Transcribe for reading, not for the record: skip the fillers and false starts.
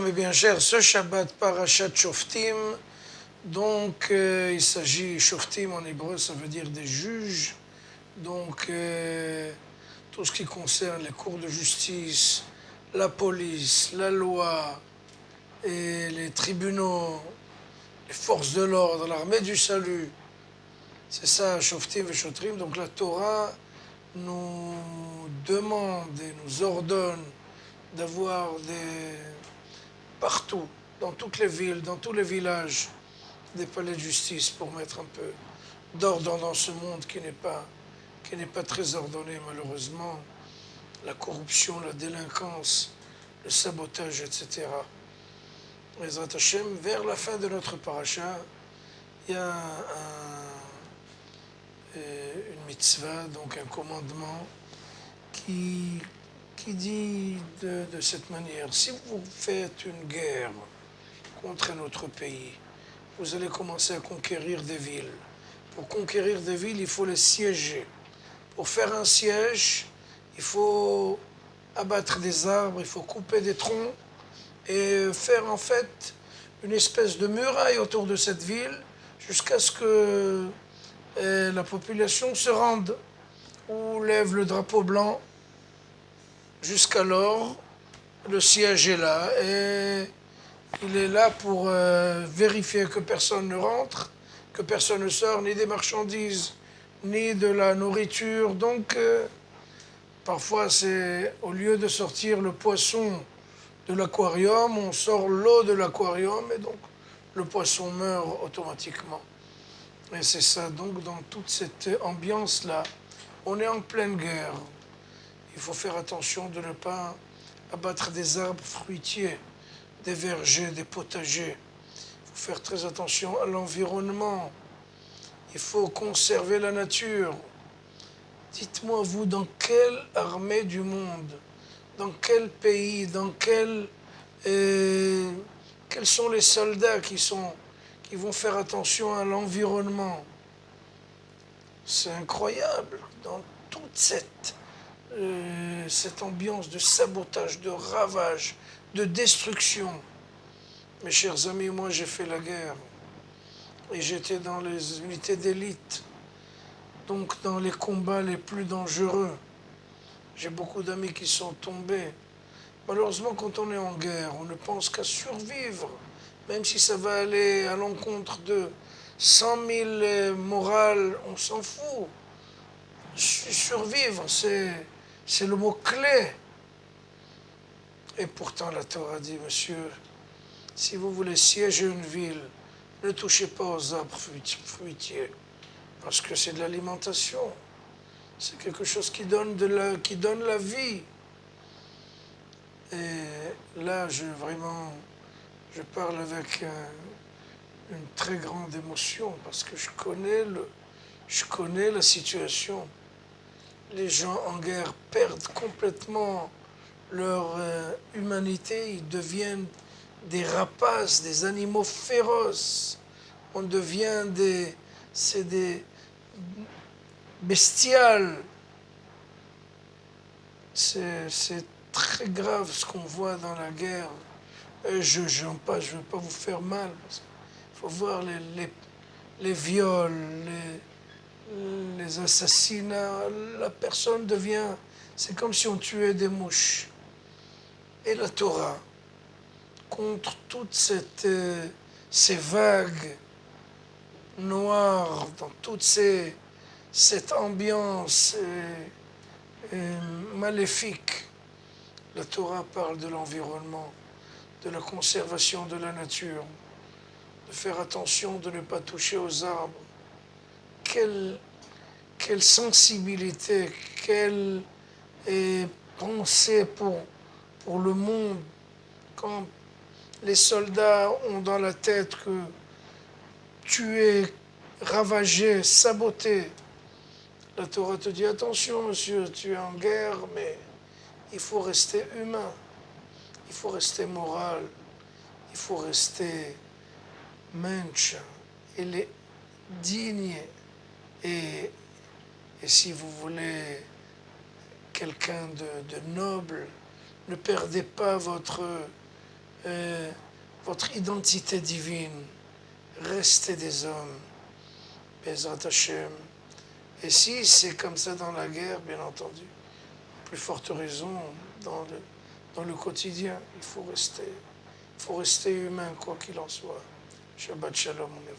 Mes bien chers, ce Shabbat Parashat Shoftim, donc il s'agit, Shoftim en hébreu ça veut dire des juges, donc tout ce qui concerne les cours de justice, la police, la loi, et les tribunaux, les forces de l'ordre, l'armée du salut, c'est ça Shoftim et Shotrim. Donc la Torah nous demande et nous ordonne d'avoir partout, dans toutes les villes, dans tous les villages, des palais de justice pour mettre un peu d'ordre dans ce monde qui n'est pas très ordonné malheureusement. La corruption, la délinquance, le sabotage, etc. Ezrat Hashem, vers la fin de notre paracha, il y a une mitzvah, donc un commandement qui dit de cette manière: si vous faites une guerre contre un autre pays, vous allez commencer à conquérir des villes. Pour conquérir des villes, il faut les siéger. Pour faire un siège, il faut abattre des arbres, il faut couper des troncs et faire en fait une espèce de muraille autour de cette ville jusqu'à ce que la population se rende ou lève le drapeau blanc. Jusqu'alors, le siège est là et il est là pour vérifier que personne ne rentre, que personne ne sort, ni des marchandises, ni de la nourriture. Donc, parfois, c'est au lieu de sortir le poisson de l'aquarium, on sort l'eau de l'aquarium et donc le poisson meurt automatiquement. Et c'est ça, donc, dans toute cette ambiance-là, on est en pleine guerre. Il faut faire attention de ne pas abattre des arbres fruitiers, des vergers, des potagers. Il faut faire très attention à l'environnement. Il faut conserver la nature. Dites-moi, vous, dans quelle armée du monde, dans quel pays, quels sont les soldats qui vont faire attention à l'environnement? C'est incroyable, dans toute cette ambiance de sabotage, de ravage, de destruction. Mes chers amis, moi j'ai fait la guerre et j'étais dans les unités d'élite, donc dans les combats les plus dangereux. J'ai beaucoup d'amis qui sont tombés. Malheureusement, quand on est en guerre, on ne pense qu'à survivre, même si ça va aller à l'encontre de 100 000 morales, on s'en fout. Survivre, c'est le mot-clé. Et pourtant, la Torah dit, monsieur, si vous voulez siéger une ville, ne touchez pas aux arbres fruitiers, parce que c'est de l'alimentation. C'est quelque chose qui donne la vie. Et là, je parle avec une très grande émotion, parce que je connais la situation. Les gens en guerre perdent complètement leur humanité, ils deviennent des rapaces, des animaux féroces. On devient des bestiales. C'est très grave ce qu'on voit dans la guerre. Et je ne veux pas vous faire mal. Il faut voir les viols, les assassinats. La personne devient... C'est comme si on tuait des mouches. Et la Torah, contre toutes ces vagues noires, dans toute cette ambiance maléfique, la Torah parle de l'environnement, de la conservation de la nature, de faire attention de ne pas toucher aux arbres. Quelle sensibilité, quelle pensée pour le monde, quand les soldats ont dans la tête que tuer, ravager, saboter. La Torah te dit, attention monsieur, tu es en guerre, mais il faut rester humain, il faut rester moral, il faut rester mensch, et digne et Et si vous voulez quelqu'un de noble, ne perdez pas votre identité divine. Restez des hommes, Bezrat Hashem. Et si c'est comme ça dans la guerre, bien entendu, plus forte raison dans le quotidien, il faut rester humain, quoi qu'il en soit. Shabbat Shalom, on est